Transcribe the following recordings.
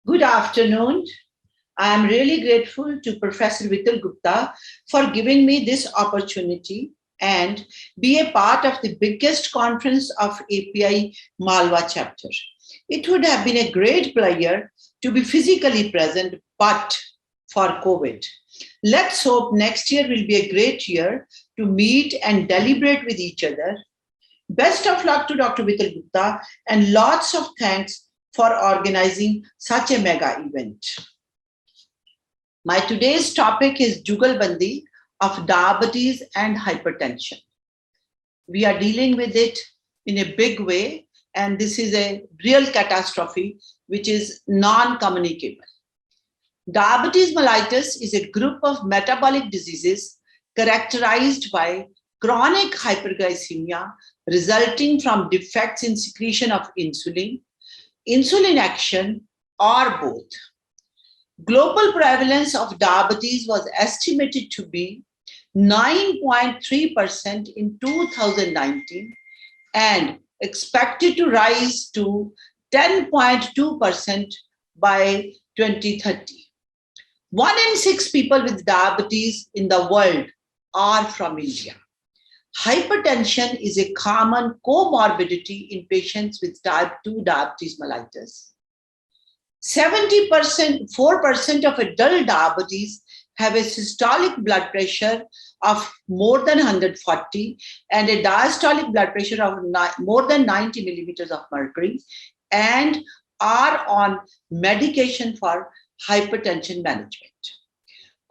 Good afternoon. I am really grateful to Professor Vital Gupta for giving me this opportunity and be a part of the biggest conference of API Malwa chapter. It would have been a great pleasure to be physically present, but for COVID. Let's hope next year will be a great year to meet and deliberate with each other. Best of luck to Dr. Vital Gupta and lots of thanks for organizing such a mega event. My today's topic is Jugalbandi of diabetes and hypertension. We are dealing with it in a big way, and this is a real catastrophe which is non-communicable. Diabetes mellitus is a group of metabolic diseases characterized by chronic hyperglycemia resulting from defects in secretion of insulin, insulin action, or both. Global prevalence of diabetes was estimated to be 9.3% in 2019 and expected to rise to 10.2% by 2030. 1 in 6 people with diabetes in the world are from India. Hypertension is a common comorbidity in patients with type 2 diabetes mellitus. 4% of adult diabetes have a systolic blood pressure of more than 140 and a diastolic blood pressure of more than 90 millimeters of mercury and are on medication for hypertension management.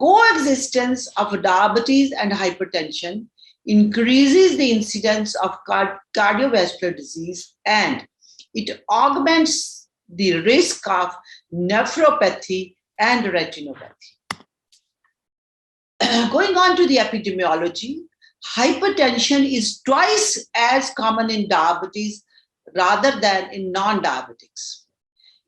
Coexistence of diabetes and hypertension increases the incidence of cardiovascular disease and it augments the risk of nephropathy and retinopathy. Going on to the epidemiology, hypertension is twice as common in diabetes rather than in non-diabetics.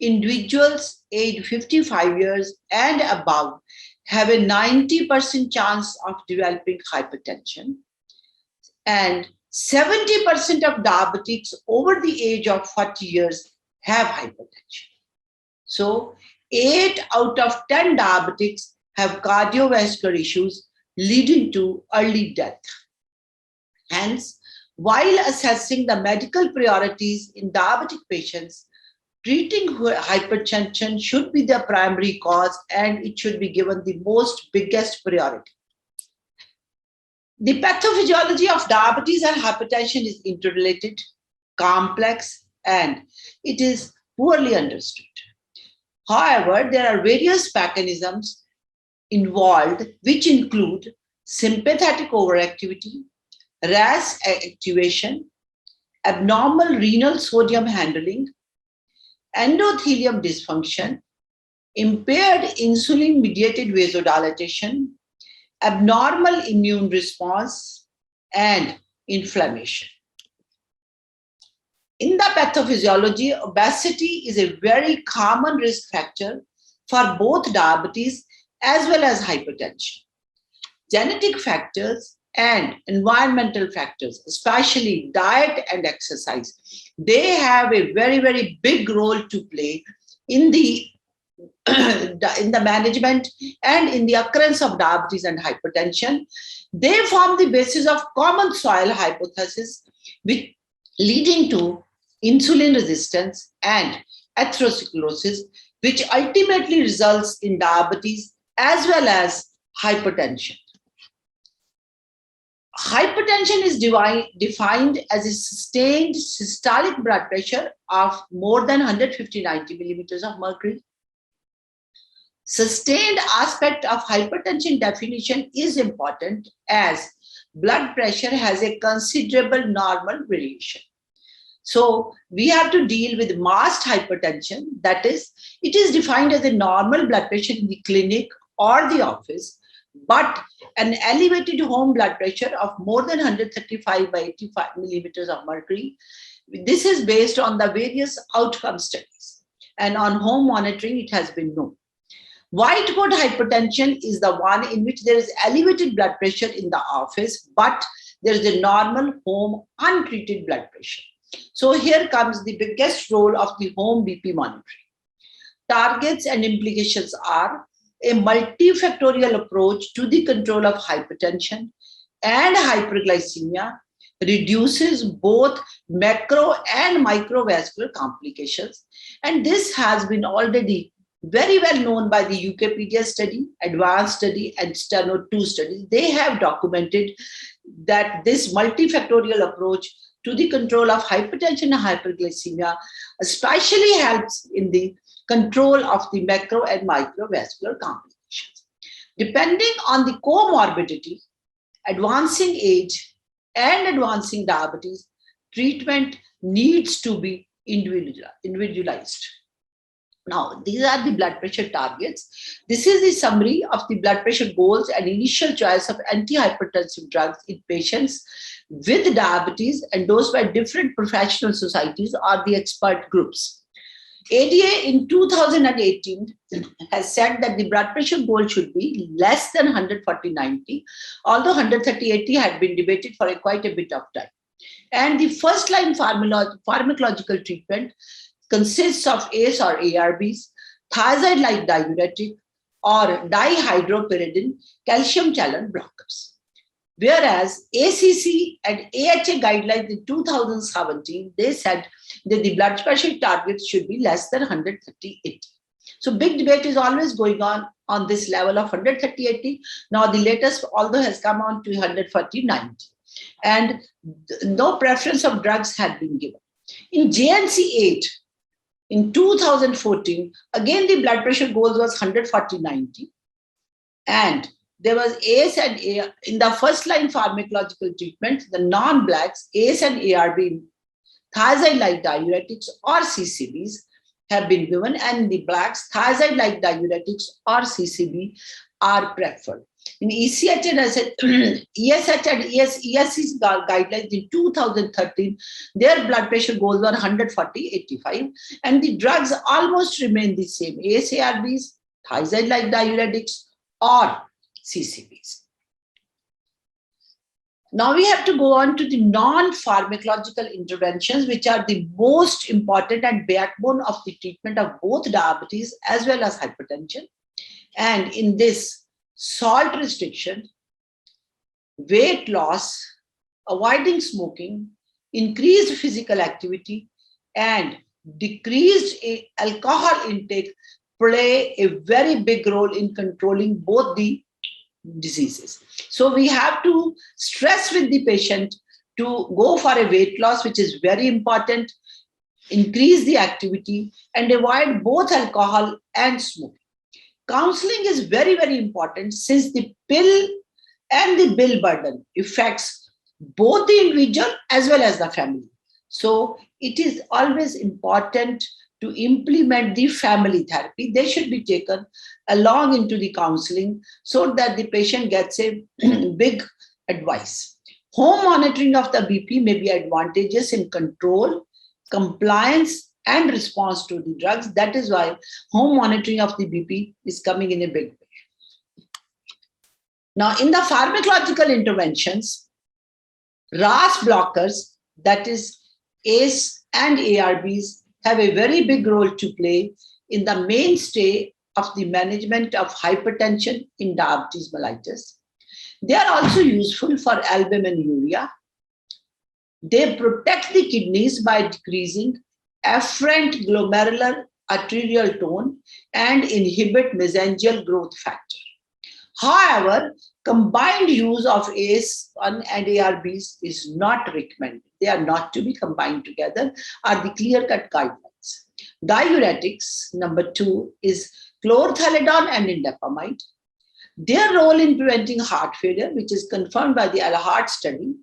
Individuals aged 55 years and above have a 90% chance of developing hypertension, and 70% of diabetics over the age of 40 years have hypertension. So 8 out of 10 diabetics have cardiovascular issues leading to early death. Hence, while assessing the medical priorities in diabetic patients, treating hypertension should be the primary cause and it should be given the biggest priority. The pathophysiology of diabetes and hypertension is interrelated, complex, and it is poorly understood. However, there are various mechanisms involved which include sympathetic overactivity, RAS activation, abnormal renal sodium handling, endothelium dysfunction, impaired insulin-mediated vasodilatation, abnormal immune response, and inflammation. In the pathophysiology, obesity is a very common risk factor for both diabetes as well as hypertension. Genetic factors and environmental factors, especially diet and exercise, they have a very, very big role to play in the management and in the occurrence of diabetes and hypertension. They form the basis of common soil hypothesis, which leading to insulin resistance and atherosclerosis, which ultimately results in diabetes as well as hypertension. Hypertension is defined as a sustained systolic blood pressure of more than 150-90 millimeters of mercury. Sustained aspect of hypertension definition is important as blood pressure has a considerable normal variation. So we have to deal with masked hypertension, that is, it is defined as a normal blood pressure in the clinic or the office, but an elevated home blood pressure of more than 135 by 85 millimeters of mercury. This is based on the various outcome studies, and on home monitoring it has been known. White coat hypertension is the one in which there is elevated blood pressure in the office, but there is a normal home untreated blood pressure. So here comes the biggest role of the home BP monitoring. targets and implications are a multifactorial approach to the control of hypertension and hyperglycemia reduces both macro and microvascular complications. And this has been already very well known by the UKpedia study, advanced study, and Steno 2 studies. They have documented that this multifactorial approach to the control of hypertension and hyperglycemia especially helps in the control of the macro and microvascular complications. Depending on the comorbidity, advancing age, and advancing diabetes, treatment needs to be individualized. Now, these are the blood pressure targets. This is the summary of the blood pressure goals and initial choice of antihypertensive drugs in patients with diabetes endorsed by different professional societies or the expert groups. ADA in 2018 has said that the blood pressure goal should be less than 140/90, although 130/80 had been debated for quite a bit of time. And the first line pharmacological treatment consists of ACE or ARBs, thiazide-like diuretic, or dihydropyridine calcium channel blockers. Whereas ACC and AHA guidelines in 2017, they said that the blood pressure targets should be less than 130/80. So big debate is always going on this level of 130/80. Now the latest, although, has come on to 140/90. And no preference of drugs had been given. In JNC 8, in 2014, again the blood pressure goal was 140/90. And there was ACE and ARB in the first line pharmacological treatment, the non-blacks, ACE and ARB, thiazide-like diuretics or CCBs have been given, and the blacks, thiazide-like diuretics or CCB are preferred. In ECH and ESH and ESC's guidelines in 2013, their blood pressure goals were 140/85, and the drugs almost remain the same, ACE, ARBs, thiazide-like diuretics, or CCBs. Now we have to go on to the non-pharmacological interventions, which are the most important and backbone of the treatment of both diabetes as well as hypertension. And in this, salt restriction, weight loss, avoiding smoking, increased physical activity, and decreased alcohol intake play a very big role in controlling both the diseases. So we have to stress with the patient to go for a weight loss, which is very important, increase the activity, and avoid both alcohol and smoking. Counseling is very, very important, since the pill and the bill burden affects both the individual as well as the family. So it is always important to implement the family therapy. They should be taken along into the counseling so that the patient gets a big advice. Home monitoring of the BP may be advantageous in control, compliance, and response to the drugs. That is why home monitoring of the BP is coming in a big way. Now, in the pharmacological interventions, RAS blockers, that is ACE and ARBs, have a very big role to play in the mainstay of the management of hypertension in diabetes mellitus. They are also useful for albuminuria. They protect the kidneys by decreasing afferent glomerular arterial tone and inhibit mesangial growth factor. However, combined use of ACE and ARBs is not recommended. They are not to be combined together, are the clear-cut guidelines. Diuretics, number 2, is chlorthalidone and indapamide. Their role in preventing heart failure, which is confirmed by the Al-Heart study,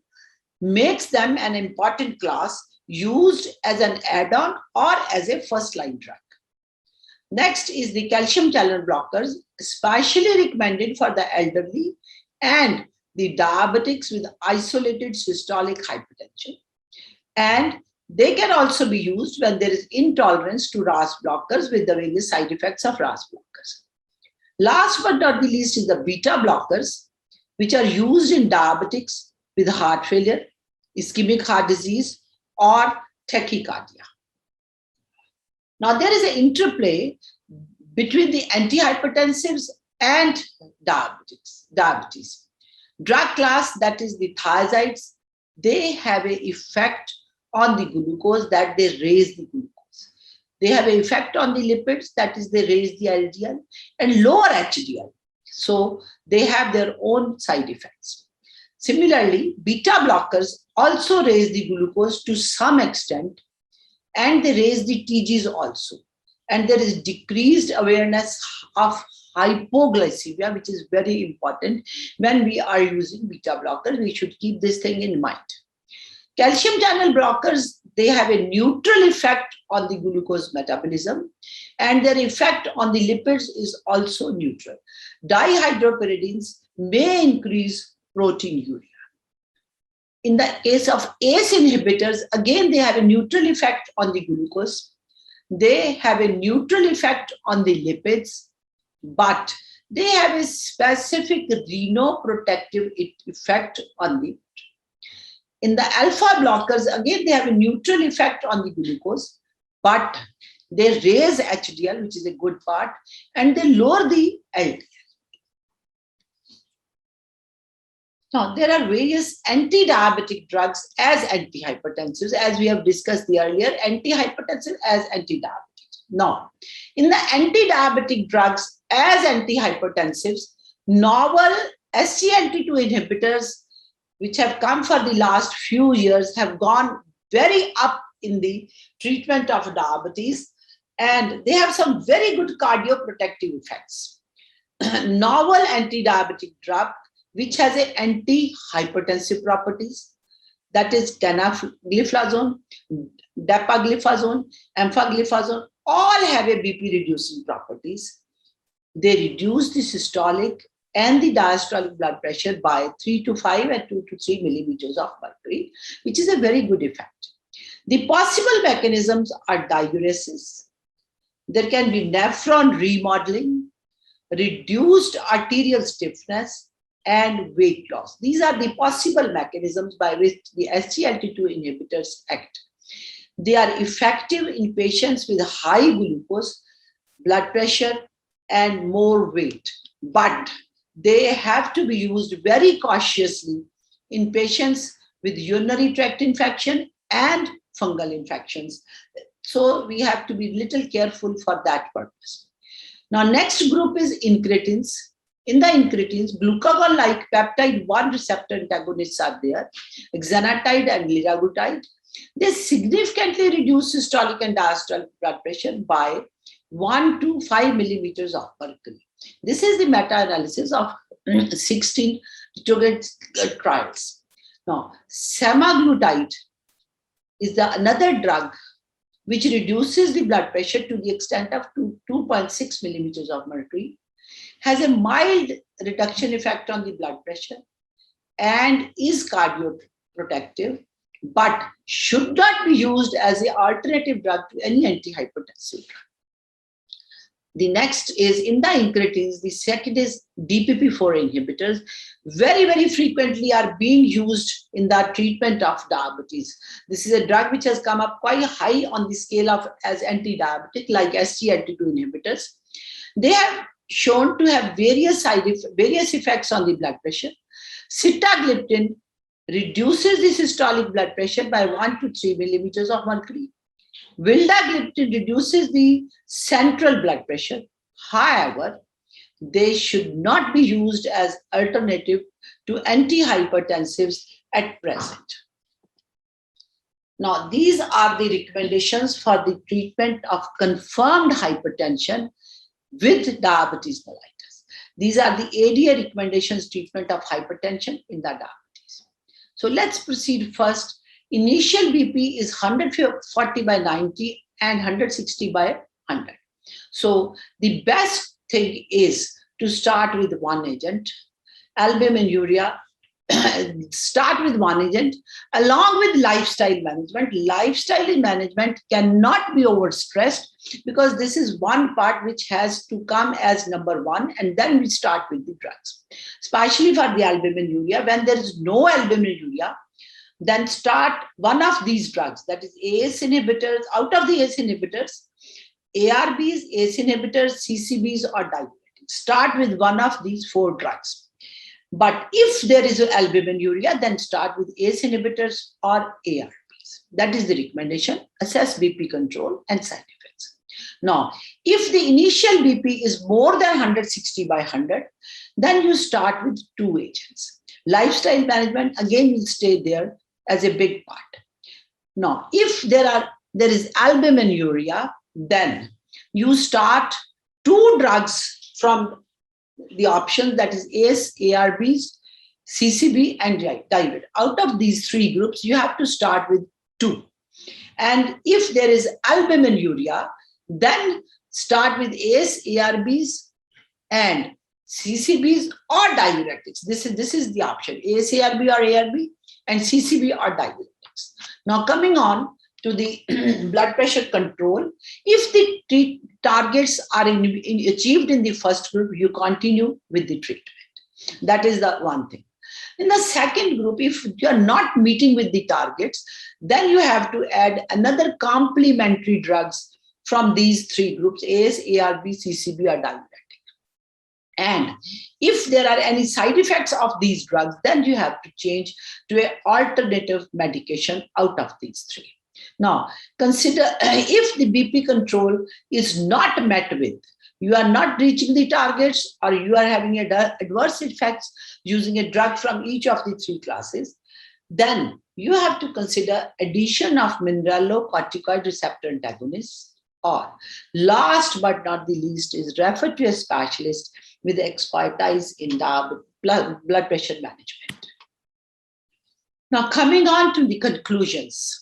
makes them an important class used as an add-on or as a first-line drug. Next is the calcium channel blockers, especially recommended for the elderly and the diabetics with isolated systolic hypertension. And they can also be used when there is intolerance to RAS blockers with the various side effects of RAS blockers. Last but not the least is the beta blockers, which are used in diabetics with heart failure, ischemic heart disease, or tachycardia. Now, there is an interplay between the antihypertensives and diabetes. Drug class, that is the thiazides, they have an effect on the glucose, that they raise the glucose. They have an effect on the lipids, that is they raise the LDL and lower HDL. So they have their own side effects. Similarly, beta blockers also raise the glucose to some extent, and they raise the TGs also. And there is decreased awareness of hypoglycemia, which is very important when we are using beta blockers. We should keep this thing in mind. Calcium channel blockers, they have a neutral effect on the glucose metabolism, and their effect on the lipids is also neutral. Dihydropyridines may increase proteinuria. In the case of ACE inhibitors, again, they have a neutral effect on the glucose. They have a neutral effect on the lipids, but they have a specific renoprotective effect on the. In the alpha blockers, again, they have a neutral effect on the glucose, but they raise HDL, which is a good part, and they lower the LDL. Now, there are various anti-diabetic drugs as antihypertensives, as we have discussed earlier, antihypertensive as anti-diabetics. Now, in the anti-diabetic drugs as antihypertensives, novel SGLT2 inhibitors, which have come for the last few years, have gone very up in the treatment of diabetes, and they have some very good cardioprotective effects. Novel anti-diabetic drug, which has an anti-hypertensive properties, that is canagliflozin, dapagliflozin, empagliflozin, all have a BP reducing properties. They reduce the systolic and the diastolic blood pressure by 3 to 5 and 2 to 3 millimeters of mercury, which is a very good effect. The possible mechanisms are diuresis. There can be nephron remodeling, reduced arterial stiffness, and weight loss. These are the possible mechanisms by which the SGLT2 inhibitors act. They are effective in patients with high glucose, blood pressure, and more weight, but they have to be used very cautiously in patients with urinary tract infection and fungal infections. So we have to be a little careful for that purpose. Now, next group is incretins. In the incretins, glucagon-like peptide 1 receptor antagonists are there, exenatide and liraglutide. They significantly reduce systolic and diastolic blood pressure by 1 to 5 millimeters of mercury. This is the meta-analysis of 16 trials. Now, semaglutide is another drug which reduces the blood pressure to the extent of 2.6 millimeters of mercury, has a mild reduction effect on the blood pressure, and is cardioprotective, but should not be used as an alternative drug to any antihypertensive drug. The next is in the incretins, the second is DPP-4 inhibitors. Very, very frequently are being used in the treatment of diabetes. This is a drug which has come up quite high on the scale of as anti-diabetic, like SGLT2 inhibitors. They have shown to have various effects on the blood pressure. Sitagliptin reduces the systolic blood pressure by 1 to 3 millimeters of mercury. Vildagliptin reduces the central blood pressure. However, they should not be used as alternative to antihypertensives at present. Now, these are the recommendations for the treatment of confirmed hypertension with diabetes mellitus. These are the ADA recommendations treatment of hypertension in the diabetes. So let's proceed first. Initial BP is 140 by 90 and 160 by 100. So the best thing is to start with one agent, albuminuria. Start with one agent along with lifestyle management. Lifestyle management cannot be overstressed because this is one part which has to come as number one, and then we start with the drugs. Especially for the albuminuria, when there is no albuminuria, then start one of these drugs, that is ACE inhibitors. Out of the ACE inhibitors, ARBs, ACE inhibitors, CCBs, or diuretics. Start with one of these 4 drugs. But if there is albuminuria, then start with ACE inhibitors or ARBs. That is the recommendation. Assess BP control and side effects. Now, if the initial BP is more than 160 by 100, then you start with 2 agents. Lifestyle management, again, will stay there as a big part. Now, if there is albuminuria, then you start 2 drugs from the options, that is ACE, ARBs, CCB, and diuretic. Out of these 3 groups, you have to start with 2. And if there is albuminuria, then start with ACE, ARBs, and CCBs or diuretics. This is the option, ACE, ARB or ARB, and CCB or diuretics. Now, coming on to the blood pressure control, if the targets are achieved in the first group, you continue with the treatment. That is the one thing. In the second group, if you are not meeting with the targets, then you have to add another complementary drugs from these 3 groups, ACE, ARB, CCB, or diuretic. And if there are any side effects of these drugs, then you have to change to an alternative medication out of these 3. Now, consider if the BP control is not met with, you are not reaching the targets, or you are having adverse effects using a drug from each of the 3 classes, then you have to consider addition of mineralocorticoid receptor antagonists, or last but not the least is refer to a specialist with expertise in blood pressure management. Now, coming on to the conclusions.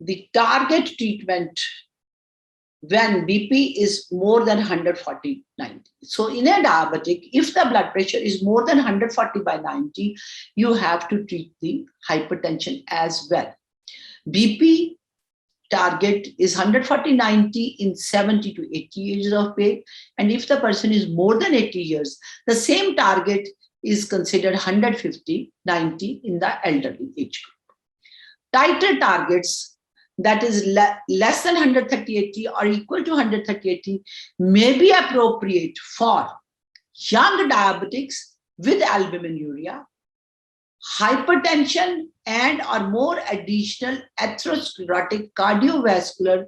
The target treatment when BP is more than 140/90. So in a diabetic, if the blood pressure is more than 140/90, you have to treat the hypertension as well. BP target is 140/90 in 70 to 80 years of age. And if the person is more than 80 years, the same target is considered 150/90 in the elderly age group. Tighter targets, that is less than 130/80 or equal to 130/80, may be appropriate for young diabetics with albuminuria, hypertension, and or more additional atherosclerotic cardiovascular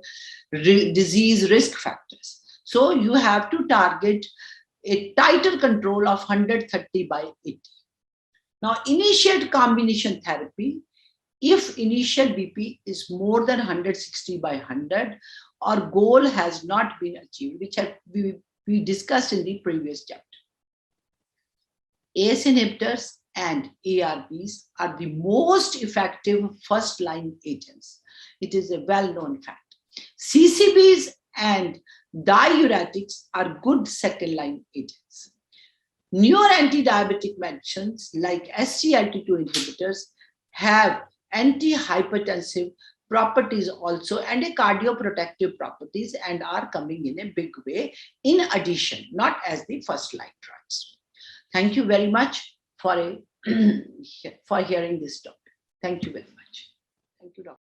disease risk factors. So you have to target a tighter control of 130/80. Now, initiate combination therapy if initial BP is more than 160/100 or goal has not been achieved, which we discussed in the previous chapter. ACE inhibitors and ARBs are the most effective first-line agents. It is a well-known fact. CCBs and diuretics are good second-line agents. Newer antidiabetic medicines like SGLT2 inhibitors have anti-hypertensive properties also and a cardioprotective properties and are coming in a big way in addition, not as the first-line drugs. Thank you very much for hearing this topic. Thank you very much. Thank you, Dr.